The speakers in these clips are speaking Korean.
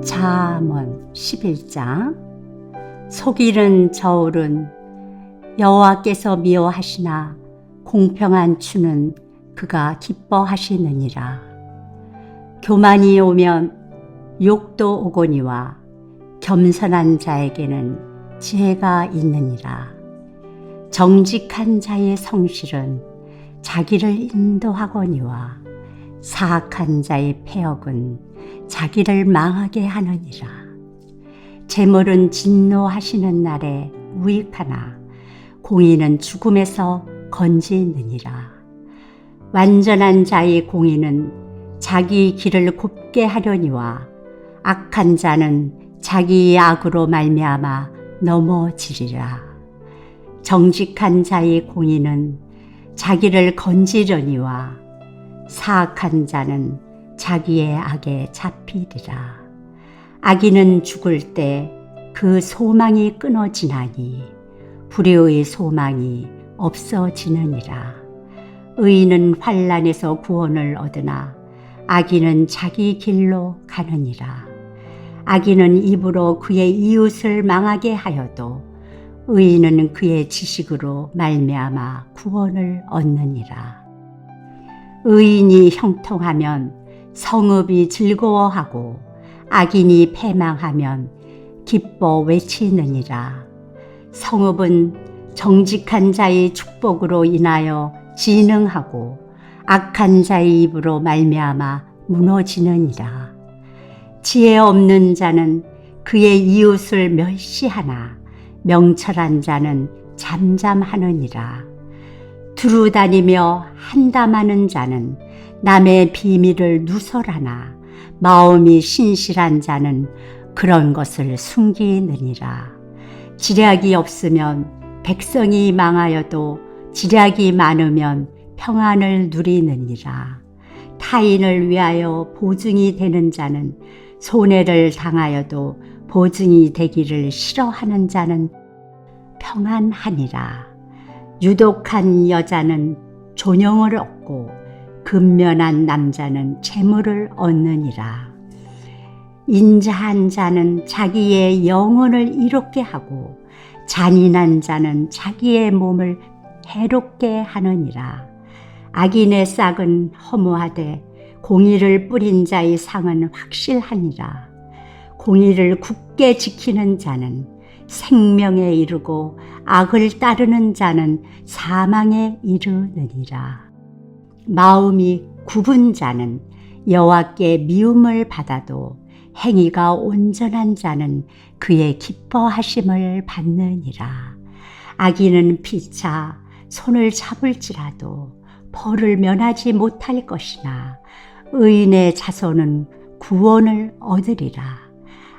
잠언 11장. 속이는 저울은 여호와께서 미워하시나 공평한 추는 그가 기뻐하시느니라. 교만이 오면 욕도 오거니와 겸손한 자에게는 지혜가 있느니라. 정직한 자의 성실은 자기를 인도하거니와 사악한 자의 패역은 자기를 망하게 하느니라. 재물은 진노하시는 날에 무익하나 공의는 죽음에서 건지느니라. 완전한 자의 공의는 자기 길을 곱게 하려니와 악한 자는 자기의 악으로 말미암아 넘어지리라. 정직한 자의 공의는 자기를 건지려니와 사악한 자는 자기의 악에 잡히리라. 악인은 죽을 때 그 소망이 끊어지나니 불의의 소망이 없어지느니라. 의인은 환난에서 구원을 얻으나 악인은 자기 길로 가느니라. 악인은 입으로 그의 이웃을 망하게 하여도 의인은 그의 지식으로 말미암아 구원을 얻느니라. 의인이 형통하면 성읍이 즐거워하고 악인이 패망하면 기뻐 외치느니라. 성읍은 정직한 자의 축복으로 인하여 진흥하고 악한 자의 입으로 말미암아 무너지느니라. 지혜 없는 자는 그의 이웃을 멸시하나 명철한 자는 잠잠하느니라. 두루 다니며 한담하는 자는 남의 비밀을 누설하나 마음이 신실한 자는 그런 것을 숨기느니라. 지략이 없으면 백성이 망하여도 지략이 많으면 평안을 누리느니라. 타인을 위하여 보증이 되는 자는 손해를 당하여도 보증이 되기를 싫어하는 자는 평안하니라. 유독한 여자는 존영을 얻고 근면한 남자는 재물을 얻느니라. 인자한 자는 자기의 영혼을 이롭게 하고 잔인한 자는 자기의 몸을 해롭게 하느니라. 악인의 싹은 허무하되 공의를 뿌린 자의 상은 확실하니라. 공의를 굳게 지키는 자는 생명에 이르고 악을 따르는 자는 사망에 이르느니라. 마음이 굽은 자는 여호와께 미움을 받아도 행위가 온전한 자는 그의 기뻐하심을 받느니라. 악인은 피차 손을 잡을지라도 벌을 면하지 못할 것이나 의인의 자손은 구원을 얻으리라.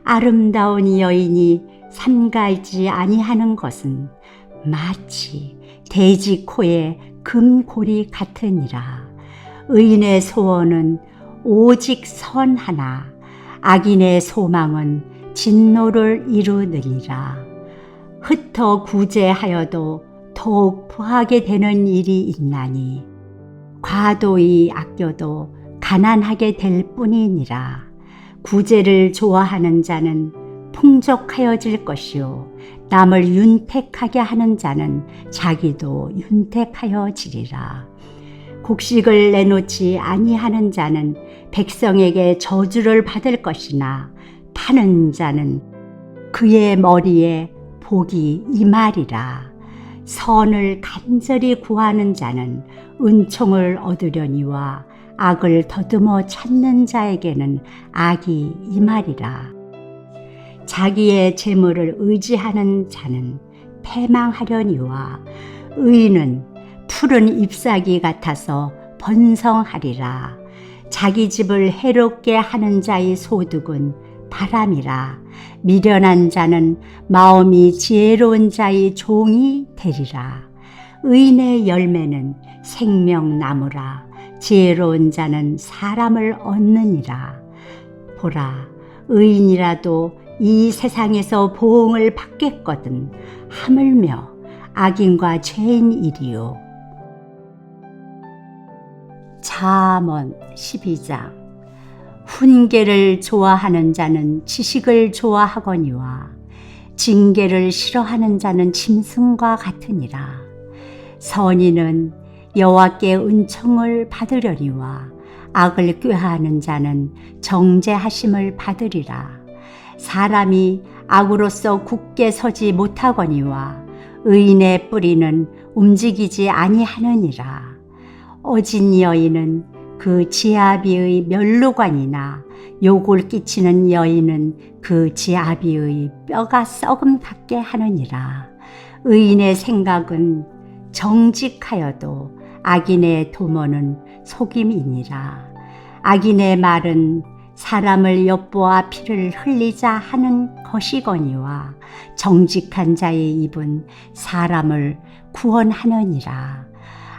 아름다운 여인이 삼가지 아니하는 것은 마치 돼지 코에 금고리 같으니라. 의인의 소원은 오직 선 하나, 악인의 소망은 진노를 이루느니라. 흩어 구제하여도 더욱 부하게 되는 일이 있나니 과도히 아껴도 가난하게 될 뿐이니라. 구제를 좋아하는 자는 풍족하여질 것이요 남을 윤택하게 하는 자는 자기도 윤택하여지리라. 곡식을 내놓지 아니하는 자는 백성에게 저주를 받을 것이나 파는 자는 그의 머리에 복이 임하리라. 선을 간절히 구하는 자는 은총을 얻으려니와 악을 더듬어 찾는 자에게는 악이 임하리라. 자기의 재물을 의지하는 자는 패망하려니와 의인은 푸른 잎사귀 같아서 번성하리라. 자기 집을 해롭게 하는 자의 소득은 바람이라. 미련한 자는 마음이 지혜로운 자의 종이 되리라. 의인의 열매는 생명나무라. 지혜로운 자는 사람을 얻느니라. 보라, 의인이라도 이 세상에서 보응을 받겠거든 하물며 악인과 죄인이리요. 잠언 12장. 훈계를 좋아하는 자는 지식을 좋아하거니와 징계를 싫어하는 자는 짐승과 같으니라. 선인은 여호와께 은총을 받으려니와 악을 꾀하는 자는 정죄하심을 받으리라. 사람이 악으로서 굳게 서지 못하거니와 의인의 뿌리는 움직이지 아니하느니라. 어진 여인은 그 지아비의 멸루관이나 욕을 끼치는 여인은 그 지아비의 뼈가 썩음 같게 하느니라. 의인의 생각은 정직하여도 악인의 도모는 속임이니라. 악인의 말은 사람을 엿보아 피를 흘리자 하는 것이거니와 정직한 자의 입은 사람을 구원하느니라.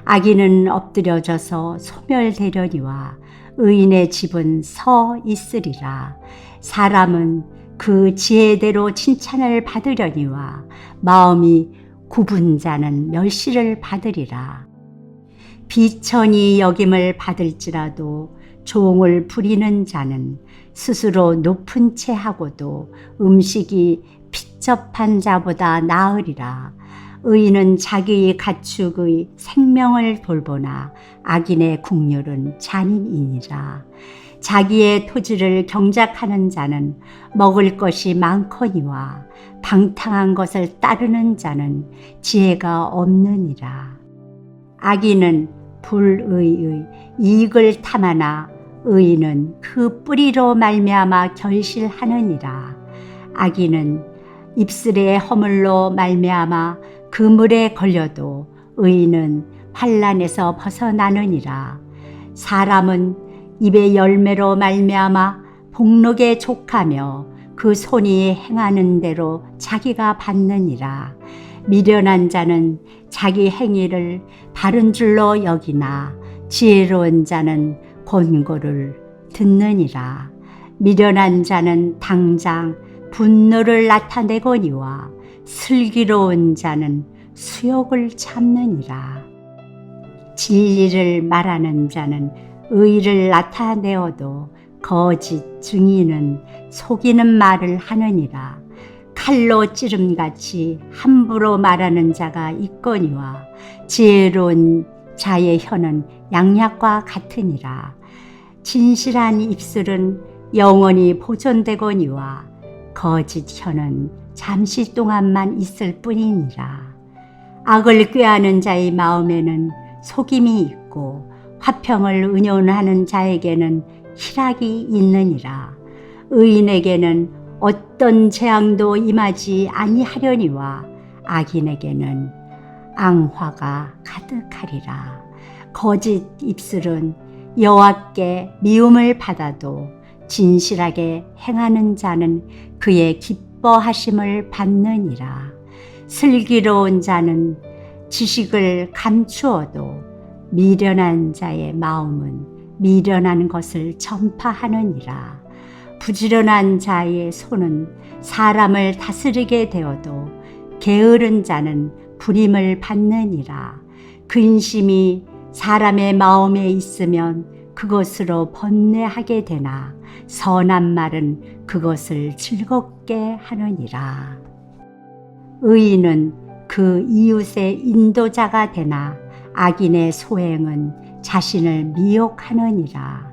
악인은 엎드려져서 소멸되려니와 의인의 집은 서 있으리라. 사람은 그 지혜대로 칭찬을 받으려니와 마음이 굽은 자는 멸시를 받으리라. 비천히 여김을 받을지라도 종을 부리는 자는 스스로 높은 채 하고도 음식이 핍접한 자보다 나으리라. 의인은 자기의 가축의 생명을 돌보나 악인의 국률은 잔인이니라. 자기의 토지를 경작하는 자는 먹을 것이 많거니와 방탕한 것을 따르는 자는 지혜가 없느니라. 악인은 불의의 이익을 탐하나 의인은 그 뿌리로 말미암아 결실하느니라. 악인은 입술의 허물로 말미암아 그물에 걸려도 의인은 환난에서 벗어나느니라. 사람은 입의 열매로 말미암아 복록에 족하며 그 손이 행하는 대로 자기가 받느니라. 미련한 자는 자기 행위를 바른 줄로 여기나 지혜로운 자는 권고를 듣느니라. 미련한 자는 당장 분노를 나타내거니와 슬기로운 자는 수욕을 참느니라. 진리를 말하는 자는 의를 나타내어도 거짓 증인은 속이는 말을 하느니라. 칼로 찌름같이 함부로 말하는 자가 있거니와 지혜로운 자의 혀는 양약과 같으니라. 진실한 입술은 영원히 보존되거니와 거짓 혀는 잠시 동안만 있을 뿐이니라. 악을 꾀하는 자의 마음에는 속임이 있고 화평을 은연하는 자에게는 희락이 있느니라. 의인에게는 어떤 재앙도 임하지 아니하려니와 악인에게는 앙화가 가득하리라. 거짓 입술은 여호와께 미움을 받아도 진실하게 행하는 자는 그의 기뻐하심을 받느니라. 슬기로운 자는 지식을 감추어도 미련한 자의 마음은 미련한 것을 전파하느니라. 부지런한 자의 손은 사람을 다스리게 되어도 게으른 자는 불임을 받느니라. 근심이 사람의 마음에 있으면 그것으로 번뇌하게 되나 선한 말은 그것을 즐겁게 하느니라. 의인은 그 이웃의 인도자가 되나 악인의 소행은 자신을 미혹하느니라.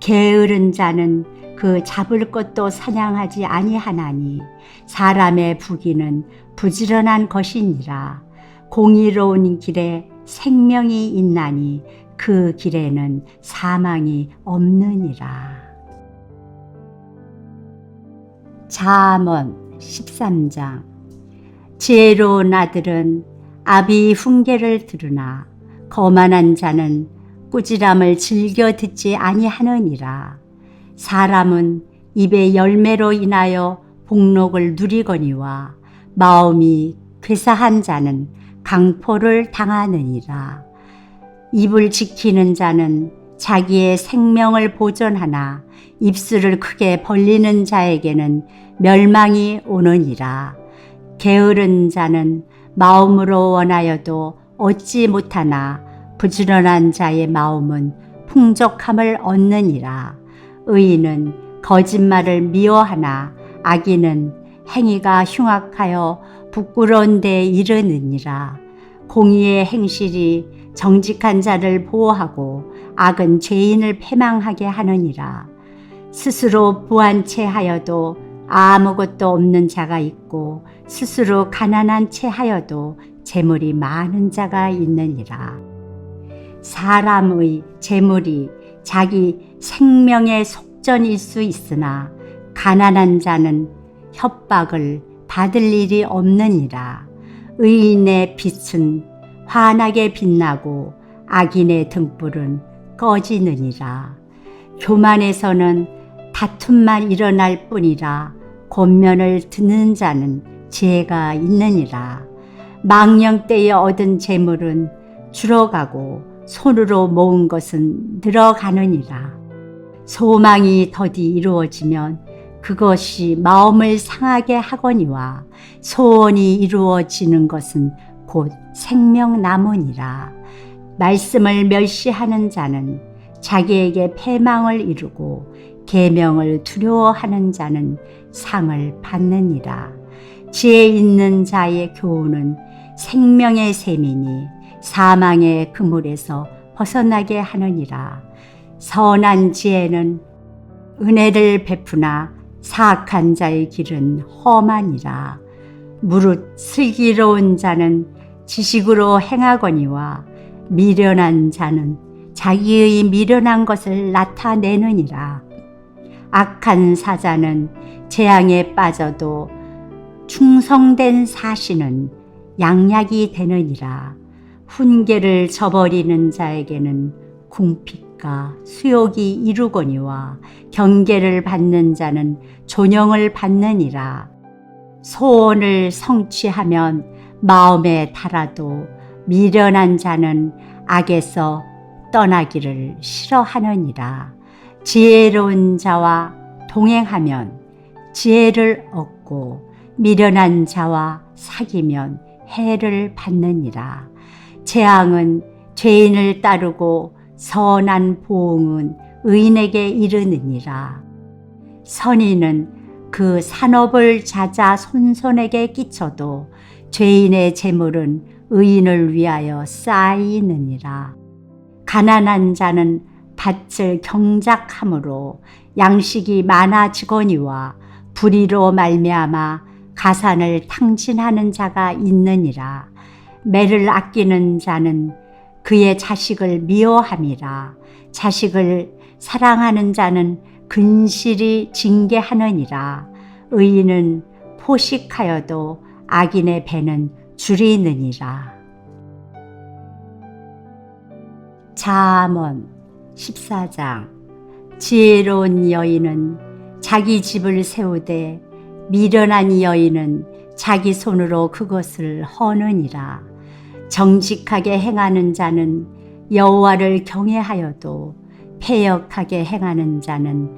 게으른 자는 그 잡을 것도 사냥하지 아니하나니 사람의 부귀는 부지런한 것이니라. 공의로운 길에 생명이 있나니 그 길에는 사망이 없느니라. 잠언 13장. 지혜로운 아들은 아비 훈계를 들으나 거만한 자는 꾸지람을 즐겨 듣지 아니하느니라. 사람은 입의 열매로 인하여 복록을 누리거니와 마음이 괴사한 자는 강포를 당하느니라. 입을 지키는 자는 자기의 생명을 보존하나 입술을 크게 벌리는 자에게는 멸망이 오느니라. 게으른 자는 마음으로 원하여도 얻지 못하나 부지런한 자의 마음은 풍족함을 얻느니라. 의인은 거짓말을 미워하나 악인은 행위가 흉악하여 부끄러운 데 이르느니라. 공의의 행실이 정직한 자를 보호하고 악은 죄인을 패망하게 하느니라. 스스로 부한 채 하여도 아무것도 없는 자가 있고 스스로 가난한 채 하여도 재물이 많은 자가 있느니라. 사람의 재물이 자기 생명의 속전일 수 있으나 가난한 자는 협박을 받을 일이 없느니라. 의인의 빛은 환하게 빛나고 악인의 등불은 꺼지느니라. 교만에서는 다툼만 일어날 뿐이라 권면을 듣는 자는 지혜가 있느니라. 망령 때에 얻은 재물은 줄어가고 손으로 모은 것은 늘어가느니라. 소망이 더디 이루어지면 그것이 마음을 상하게 하거니와 소원이 이루어지는 것은 곧 생명나무니라. 말씀을 멸시하는 자는 자기에게 패망을 이루고 계명을 두려워하는 자는 상을 받느니라. 지혜 있는 자의 교훈은 생명의 셈이니 사망의 그물에서 벗어나게 하느니라. 선한 지혜는 은혜를 베푸나 사악한 자의 길은 험하니라. 무릇 슬기로운 자는 지식으로 행하거니와 미련한 자는 자기의 미련한 것을 나타내느니라. 악한 사자는 재앙에 빠져도 충성된 사신은 양약이 되느니라. 훈계를 저버리는 자에게는 궁핍과 수욕이 이루거니와 경계를 받는 자는 존영을 받느니라. 소원을 성취하면 마음에 달아도 미련한 자는 악에서 떠나기를 싫어하느니라. 지혜로운 자와 동행하면 지혜를 얻고 미련한 자와 사귀면 해를 받느니라. 재앙은 죄인을 따르고 선한 보응은 의인에게 이르느니라. 선인은 그 산업을 찾아 손손에게 끼쳐도 죄인의 재물은 의인을 위하여 쌓이느니라. 가난한 자는 밭을 경작함으로 양식이 많아지거니와 불의로 말미암아 가산을 탕진하는 자가 있느니라. 매를 아끼는 자는 그의 자식을 미워함이라. 자식을 사랑하는 자는 근실이 징계하느니라. 의인은 포식하여도 악인의 배는 줄이느니라. 잠언 14장. 지혜로운 여인은 자기 집을 세우되 미련한 여인은 자기 손으로 그것을 허느니라. 정직하게 행하는 자는 여호와를 경외하여도 패역하게 행하는 자는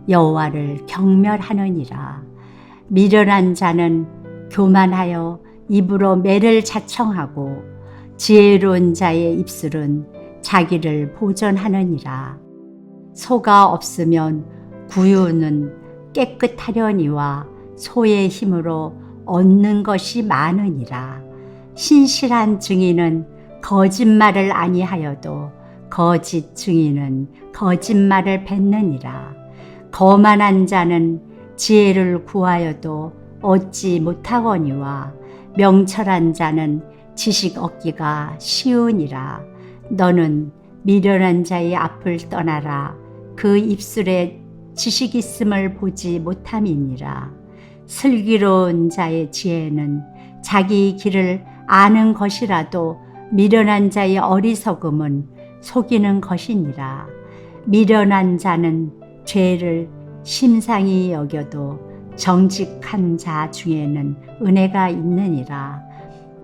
여호와를 경멸하느니라. 미련한 자는 교만하여 입으로 매를 자청하고 지혜로운 자의 입술은 자기를 보전하느니라. 소가 없으면 구유는 깨끗하려니와 소의 힘으로 얻는 것이 많으니라. 신실한 증인은 거짓말을 아니하여도 거짓 증인은 거짓말을 뱉느니라. 거만한 자는 지혜를 구하여도 얻지 못하거니와 명철한 자는 지식 얻기가 쉬우니라. 너는 미련한 자의 앞을 떠나라. 그 입술에 지식 있음을 보지 못함이니라. 슬기로운 자의 지혜는 자기 길을 아는 것이라도 미련한 자의 어리석음은 속이는 것이니라. 미련한 자는 죄를 심상히 여겨도 정직한 자 중에는 은혜가 있느니라.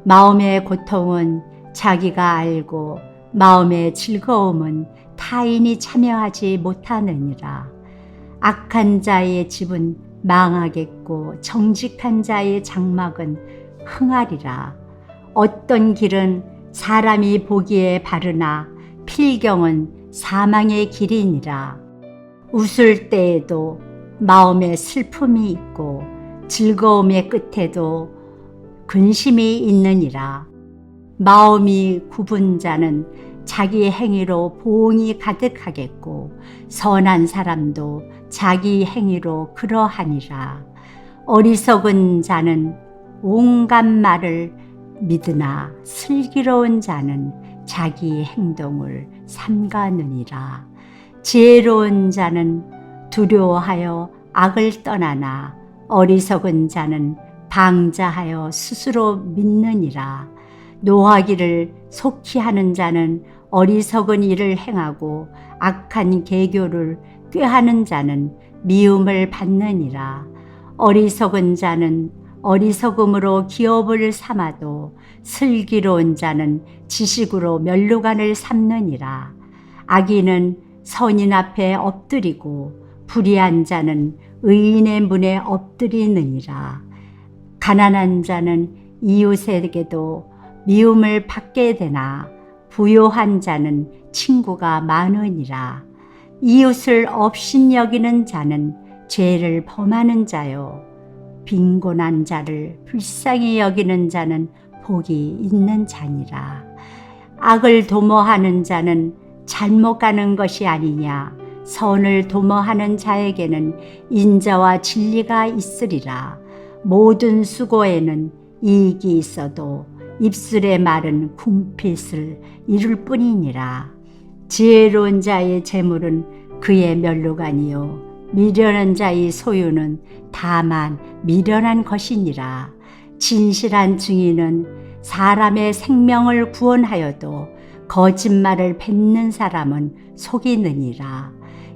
마음의 고통은 자기가 알고 마음의 즐거움은 타인이 참여하지 못하느니라. 악한 자의 집은 망하겠고 정직한 자의 장막은 흥하리라. 어떤 길은 사람이 보기에 바르나 필경은 사망의 길이니라. 웃을 때에도 마음에 슬픔이 있고 즐거움의 끝에도 근심이 있느니라. 마음이 굽은 자는 자기 행위로 보응이 가득하겠고 선한 사람도 자기 행위로 그러하니라. 어리석은 자는 온갖 말을 믿으나 슬기로운 자는 자기 행동을 삼가느니라. 지혜로운 자는 두려워하여 악을 떠나나 어리석은 자는 방자하여 스스로 믿느니라. 노하기를 속히 하는 자는 어리석은 일을 행하고 악한 계교를 꾀하는 자는 미움을 받느니라. 어리석은 자는 어리석음으로 기업을 삼아도 슬기로운 자는 지식으로 면류관을 삼느니라. 악인은 선인 앞에 엎드리고 불의한 자는 의인의 문에 엎드리느니라. 가난한 자는 이웃에게도 미움을 받게 되나 부요한 자는 친구가 많으니라. 이웃을 업신여기는 자는 죄를 범하는 자요, 빈곤한 자를 불쌍히 여기는 자는 복이 있는 자니라. 악을 도모하는 자는 잘못 가는 것이 아니냐. 선을 도모하는 자에게는 인자와 진리가 있으리라. 모든 수고에는 이익이 있어도 입술의 말은 궁핍을 이룰 뿐이니라. 지혜로운 자의 재물은 그의 면류관이요 미련한 자의 소유는 다만 미련한 것이니라. 진실한 증인은 사람의 생명을 구원하여도 거짓말을 뱉는 사람은 속이느니라.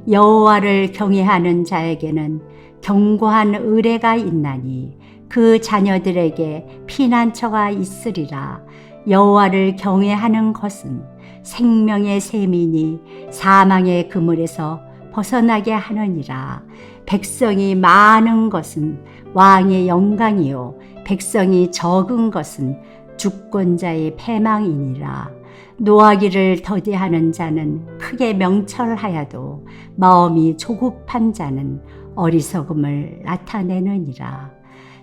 여호와를 경외하는 자에게는 견고한 의뢰가 있나니 그 자녀들에게 피난처가 있으리라. 여호와를 경외하는 것은 생명의 셈이니 사망의 그물에서 벗어나게 하느니라. 백성이 많은 것은 왕의 영광이요 백성이 적은 것은 주권자의 패망이니라. 노하기를 더디하는 자는 크게 명철하여도 마음이 조급한 자는 어리석음을 나타내느니라.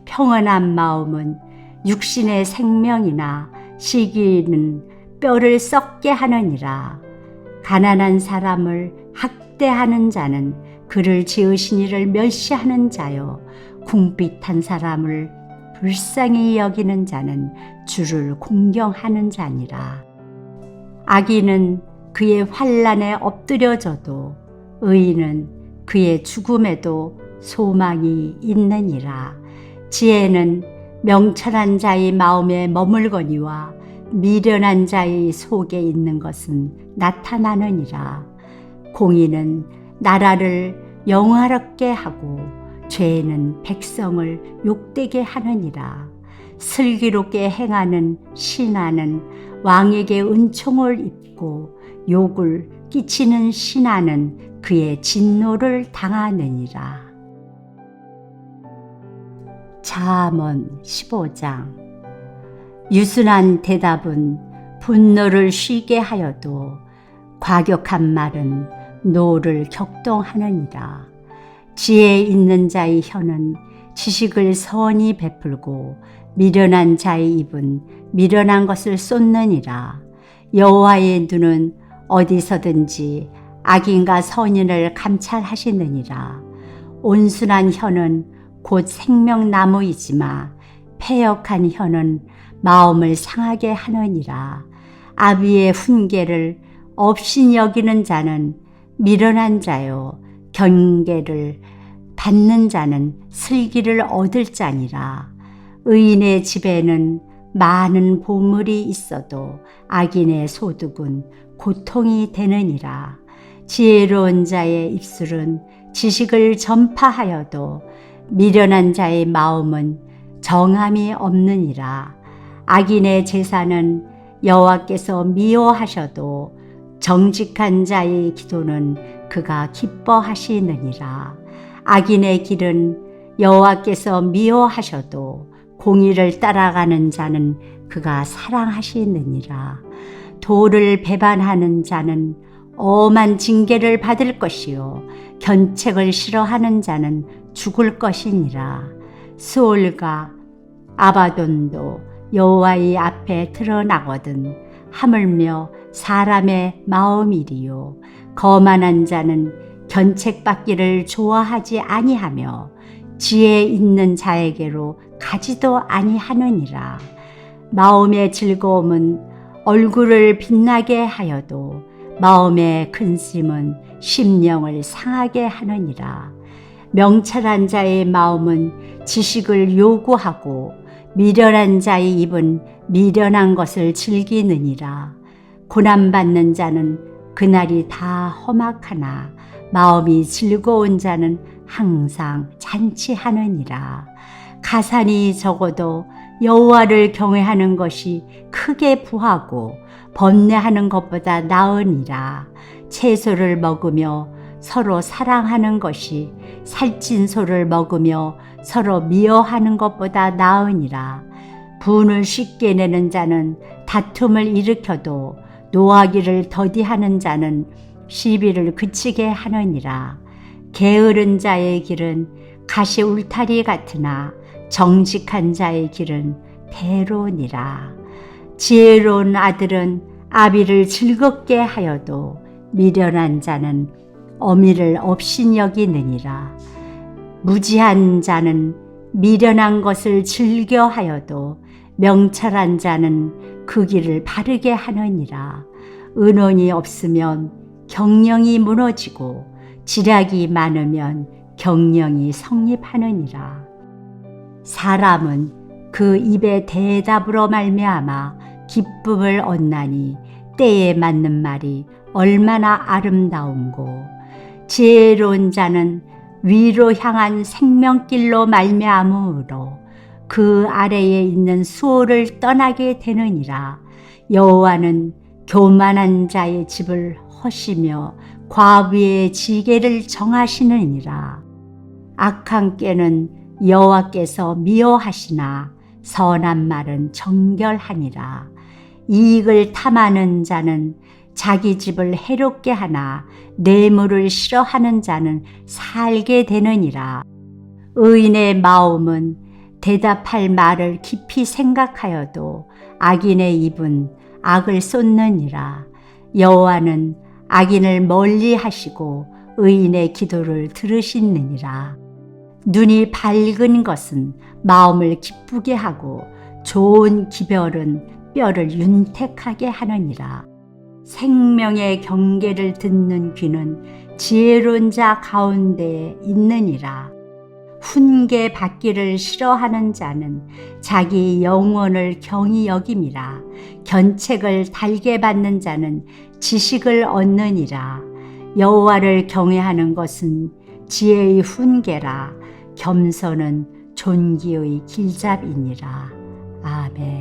평안한 마음은 육신의 생명이나 시기는 뼈를 썩게 하느니라. 가난한 사람을 학대하는 자는 그를 지으신 이를 멸시하는 자요 궁핍한 사람을 불쌍히 여기는 자는 주를 공경하는 자니라. 악인은 그의 환난에 엎드려져도 의인은 그의 죽음에도 소망이 있느니라. 지혜는 명철한 자의 마음에 머물거니와 미련한 자의 속에 있는 것은 나타나느니라. 공의는 나라를 영화롭게 하고 죄는 백성을 욕되게 하느니라. 슬기롭게 행하는 신하는 왕에게 은총을 입고 욕을 끼치는 신하는 그의 진노를 당하느니라. 잠언 15장. 유순한 대답은 분노를 쉬게 하여도 과격한 말은 노를 격동하느니라. 지혜 있는 자의 혀는 지식을 선히 베풀고 미련한 자의 입은 미련한 것을 쏟느니라. 여호와의 눈은 어디서든지 악인과 선인을 감찰하시느니라. 온순한 혀는 곧 생명나무이지만 패역한 혀는 마음을 상하게 하느니라. 아비의 훈계를 업신여기는 자는 미련한 자요 경계를 받는 자는 슬기를 얻을 자니라. 의인의 집에는 많은 보물이 있어도 악인의 소득은 고통이 되느니라. 지혜로운 자의 입술은 지식을 전파하여도 미련한 자의 마음은 정함이 없느니라. 악인의 제사는 여호와께서 미워하셔도 정직한 자의 기도는 그가 기뻐하시느니라. 악인의 길은 여호와께서 미워하셔도 공의를 따라가는 자는 그가 사랑하시느니라. 도를 배반하는 자는 엄한 징계를 받을 것이요 견책을 싫어하는 자는 죽을 것이니라. 수올과 아바돈도 여호와의 앞에 드러나거든 하물며 사람의 마음이리요 거만한 자는 견책받기를 좋아하지 아니하며 지혜 있는 자에게로 가지도 아니하느니라. 마음의 즐거움은 얼굴을 빛나게 하여도 마음의 근심은 심령을 상하게 하느니라. 명철한 자의 마음은 지식을 요구하고 미련한 자의 입은 미련한 것을 즐기느니라. 고난받는 자는 그날이 다 험악하나 마음이 즐거운 자는 항상 잔치하느니라. 가산이 적어도 여호와를 경외하는 것이 크게 부하고 번뇌하는 것보다 나으니라. 채소를 먹으며 서로 사랑하는 것이 살찐 소를 먹으며 서로 미워하는 것보다 나으니라. 분을 쉽게 내는 자는 다툼을 일으켜도 노하기를 더디하는 자는 시비를 그치게 하느니라. 게으른 자의 길은 가시 울타리 같으나 정직한 자의 길은 대로니라. 지혜로운 아들은 아비를 즐겁게 하여도 미련한 자는 어미를 업신여기느니라. 무지한 자는 미련한 것을 즐겨하여도 명철한 자는 그 길을 바르게 하느니라. 은원이 없으면 경영이 무너지고 지략이 많으면 경영이 성립하느니라. 사람은 그 입의 대답으로 말미암아 기쁨을 얻나니 때에 맞는 말이 얼마나 아름다운고. 지혜로운 자는 위로 향한 생명길로 말미암으므로 그 아래에 있는 수호를 떠나게 되느니라. 여호와는 교만한 자의 집을 허시며 과부의 지게를 정하시느니라. 악한 꾀는 여호와께서 미워하시나 선한 말은 정결하니라. 이익을 탐하는 자는 자기 집을 해롭게 하나 뇌물을 싫어하는 자는 살게 되느니라. 의인의 마음은 대답할 말을 깊이 생각하여도 악인의 입은 악을 쏟느니라. 여호와는 악인을 멀리 하시고 의인의 기도를 들으시느니라. 눈이 밝은 것은 마음을 기쁘게 하고 좋은 기별은 뼈를 윤택하게 하느니라. 생명의 경계를 듣는 귀는 지혜로운 자 가운데에 있느니라. 훈계 받기를 싫어하는 자는 자기 영혼을 경히 여김이라. 견책을 달게 받는 자는 지식을 얻느니라. 여호와를 경외하는 것은 지혜의 훈계라. 겸손은 존귀의 길잡이니라. 아멘.